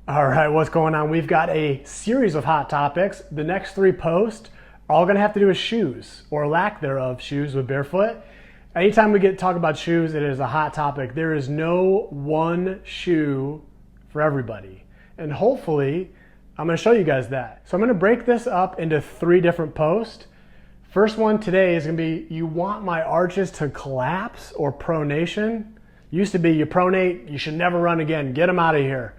All right, what's going on? We've got a series of hot topics. The next 3 posts are all gonna have to do with shoes, or lack thereof, shoes with barefoot. Anytime we get to talk about shoes, it is a hot topic. There is no one shoe for everybody. And hopefully, I'm gonna show you guys that. So I'm gonna break this up into 3 different posts. First one today is gonna be, you want my arches to collapse or pronation? Used to be, you pronate, you should never run again, get them out of here.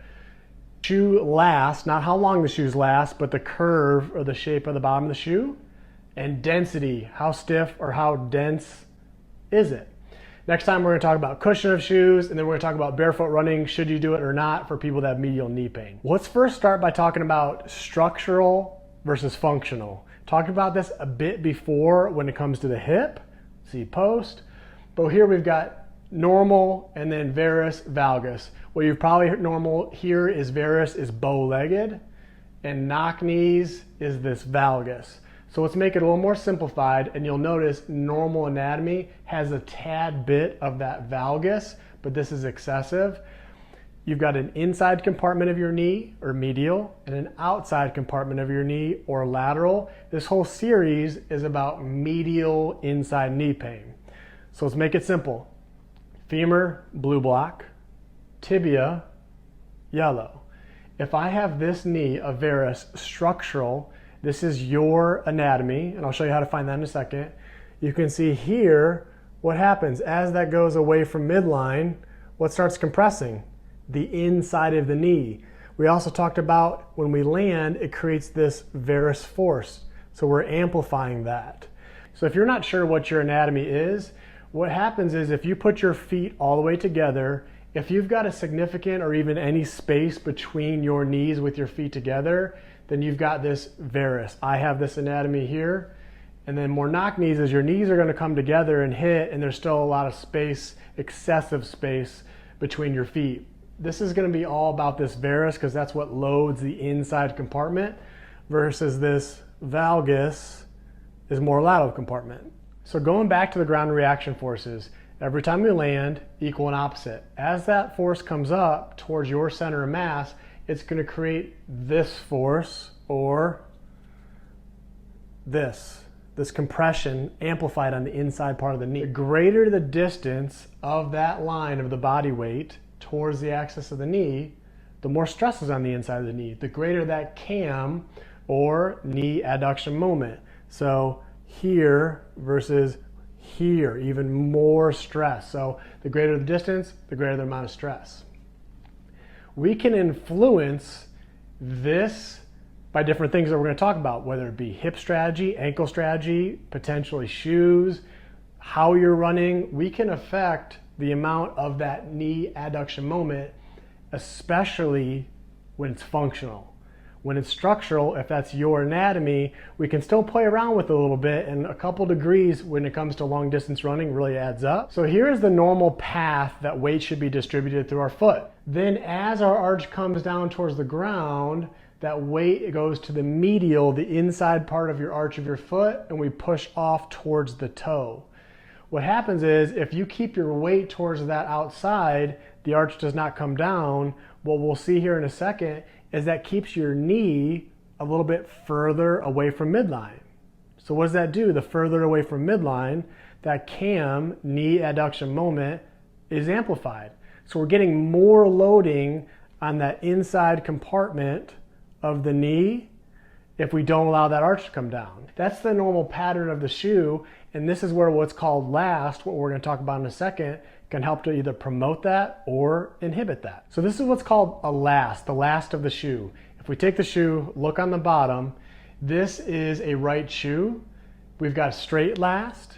Shoe lasts, not how long the shoes last, but the curve or the shape of the bottom of the shoe, and density, how stiff or how dense is it? Next time we're going to talk about cushion of shoes, and then we're going to talk about barefoot running, should you do it or not for people that have medial knee pain. Let's first start by talking about structural versus functional. Talked about this a bit before when it comes to the hip, see post, but here we've got normal and then varus, valgus. What you've probably heard normal here is varus is bow-legged, and knock knees is this valgus. So let's make it a little more simplified, and you'll notice normal anatomy has a tad bit of that valgus, but this is excessive. You've got an inside compartment of your knee, or medial, and an outside compartment of your knee, or lateral. This whole series is about medial inside knee pain. So let's make it simple. Femur, blue block. Tibia, yellow. If I have this knee, a varus, structural, this is your anatomy, and I'll show you how to find that in a second. You can see here what happens as that goes away from midline. What starts compressing? The inside of the knee. We also talked about when we land, it creates this varus force. So we're amplifying that. So if you're not sure what your anatomy is, what happens is if you put your feet all the way together, if you've got a significant or even any space between your knees with your feet together, then you've got this varus. I have this anatomy here. And then more knock knees is your knees are going to come together and hit, and there's still a lot of space, excessive space between your feet. This is going to be all about this varus because that's what loads the inside compartment, versus this valgus is more lateral compartment. So going back to the ground reaction forces, every time we land, equal and opposite. As that force comes up towards your center of mass, it's going to create this force, or this compression amplified on the inside part of the knee. The greater the distance of that line of the body weight towards the axis of the knee, the more stress is on the inside of the knee. The greater that cam, or knee adduction moment. So here versus here, even more stress. So the greater the distance, the greater the amount of stress. We can influence this by different things that we're going to talk about, whether it be hip strategy, ankle strategy, potentially shoes, how you're running. We can affect the amount of that knee adduction moment, especially when it's functional. When it's structural, if that's your anatomy, we can still play around with it a little bit, and a couple degrees when it comes to long distance running really adds up. So here's the normal path that weight should be distributed through our foot. Then as our arch comes down towards the ground, that weight goes to the medial, the inside part of your arch of your foot, and we push off towards the toe. What happens is if you keep your weight towards that outside, the arch does not come down. What we'll see here in a second is that keeps your knee a little bit further away from midline. So what does that do? The further away from midline, that cam, knee adduction moment, is amplified. So we're getting more loading on that inside compartment of the knee if we don't allow that arch to come down. That's the normal pattern of the shoe, and this is where what's called last, what we're going to talk about in a second, can help to either promote that or inhibit that. So this is what's called a last, the last of the shoe. If we take the shoe, look on the bottom, this is a right shoe. We've got straight last,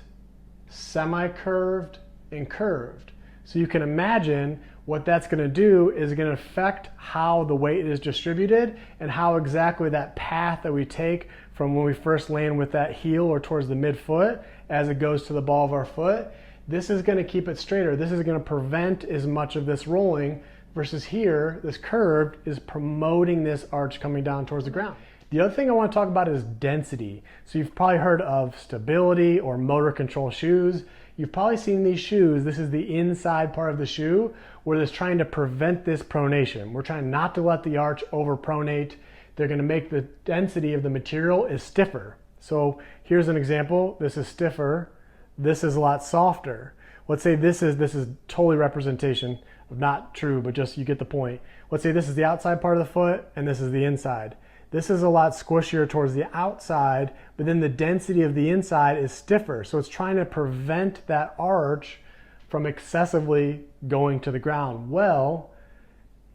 semi-curved, and curved. So you can imagine what that's going to do is going to affect how the weight is distributed and how exactly that path that we take from when we first land with that heel or towards the midfoot as it goes to the ball of our foot. This is going to keep it straighter. This is going to prevent as much of this rolling, versus here, this curved is promoting this arch coming down towards the ground. The other thing I want to talk about is density. So you've probably heard of stability or motor control shoes. You've probably seen these shoes. This is the inside part of the shoe where it's trying to prevent this pronation. We're trying not to let the arch overpronate. They're going to make the density of the material is stiffer. So here's an example. This is stiffer. This is a lot softer. Let's say this is totally representation of not true, but just you get the point. Let's say this is the outside part of the foot and this is the inside. This is a lot squishier towards the outside, but then the density of the inside is stiffer. So it's trying to prevent that arch from excessively going to the ground. Well,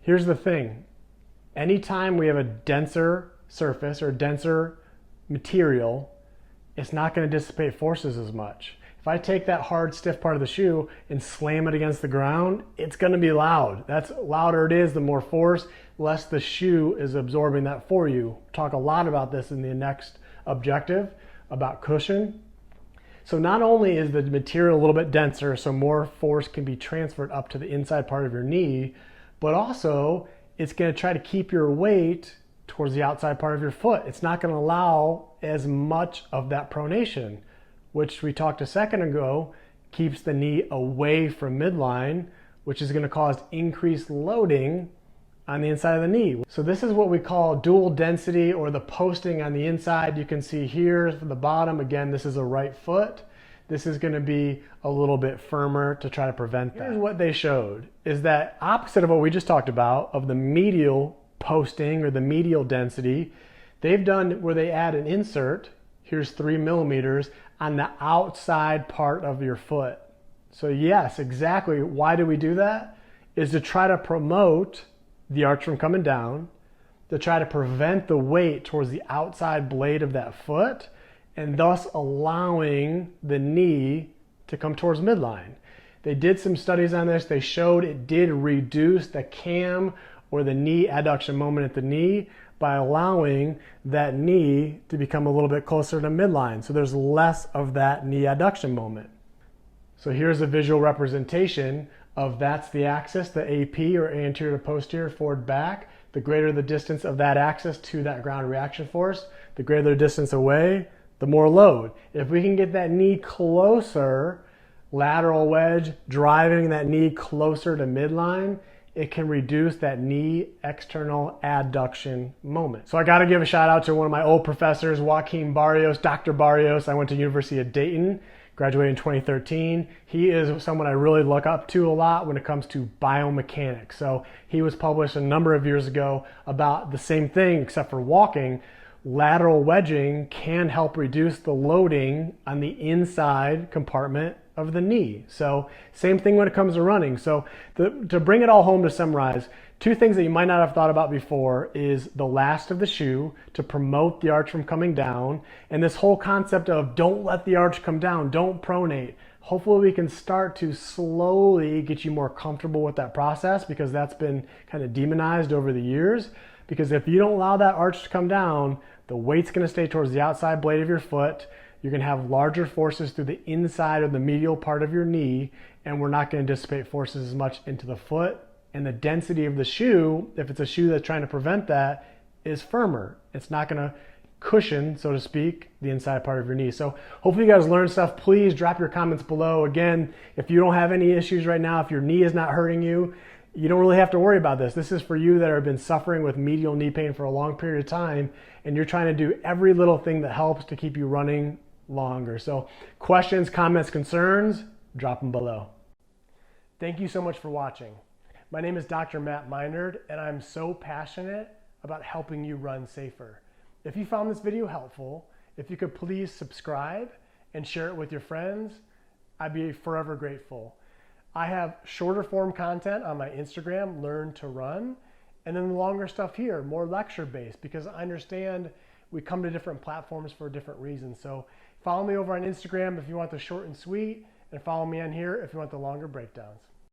here's the thing. Anytime we have a denser surface or denser material, it's not going to dissipate forces as much. If I take that hard, stiff part of the shoe and slam it against the ground, it's going to be loud. That's louder it is, the more force, less the shoe is absorbing that for you. Talk a lot about this in the next objective about cushion. So not only is the material a little bit denser, so more force can be transferred up to the inside part of your knee, but also it's going to try to keep your weight towards the outside part of your foot. It's not going to allow as much of that pronation, which we talked a second ago, keeps the knee away from midline, which is going to cause increased loading on the inside of the knee. So this is what we call dual density, or the posting on the inside. You can see here from the bottom, again, this is a right foot. This is going to be a little bit firmer to try to prevent that. Here's what they showed, is that opposite of what we just talked about, of the medial posting or the medial density, they've done where they add an insert, here's 3 millimeters, on the outside part of your foot. So yes, exactly. Why do we do that? Is to try to promote the arch from coming down, to try to prevent the weight towards the outside blade of that foot, and thus allowing the knee to come towards midline. They did some studies on this. They showed it did reduce the cam or the knee adduction moment at the knee by allowing that knee to become a little bit closer to midline. So there's less of that knee adduction moment. So here's a visual representation of that's the axis, the AP, or anterior to posterior, forward back. The greater the distance of that axis to that ground reaction force, the greater the distance away, the more load. If we can get that knee closer, lateral wedge, driving that knee closer to midline, it can reduce that knee external adduction moment. So I got to give a shout out to one of my old professors, Joaquin Barrios, Dr. Barrios. I went to University of Dayton, graduated in 2013. He is someone I really look up to a lot when it comes to biomechanics. So he was published a number of years ago about the same thing, except for walking. Lateral wedging can help reduce the loading on the inside compartment of the knee. So same thing when it comes to running. So to bring it all home, to summarize, two things that you might not have thought about before is the last of the shoe to promote the arch from coming down, and this whole concept of don't let the arch come down, don't pronate. Hopefully we can start to slowly get you more comfortable with that process, because that's been kind of demonized over the years. Because if you don't allow that arch to come down, the weight's going to stay towards the outside blade of your foot. You're going to have larger forces through the inside of the medial part of your knee, and we're not going to dissipate forces as much into the foot. And the density of the shoe, if it's a shoe that's trying to prevent that, is firmer. It's not going to cushion, so to speak, the inside part of your knee. So hopefully you guys learned stuff. Please drop your comments below. Again, if you don't have any issues right now, if your knee is not hurting you, you don't really have to worry about this. This is for you that have been suffering with medial knee pain for a long period of time, and you're trying to do every little thing that helps to keep you running longer. So questions, comments, concerns, drop them below. Thank you so much for watching. My name is Dr. Matt Minard, and I'm so passionate about helping you run safer. If you found this video helpful, if you could please subscribe and share it with your friends, I'd be forever grateful. I have shorter form content on my Instagram, Learn to Run, and then the longer stuff here, more lecture based, because I understand we come to different platforms for different reasons. So follow me over on Instagram if you want the short and sweet, and follow me on here if you want the longer breakdowns.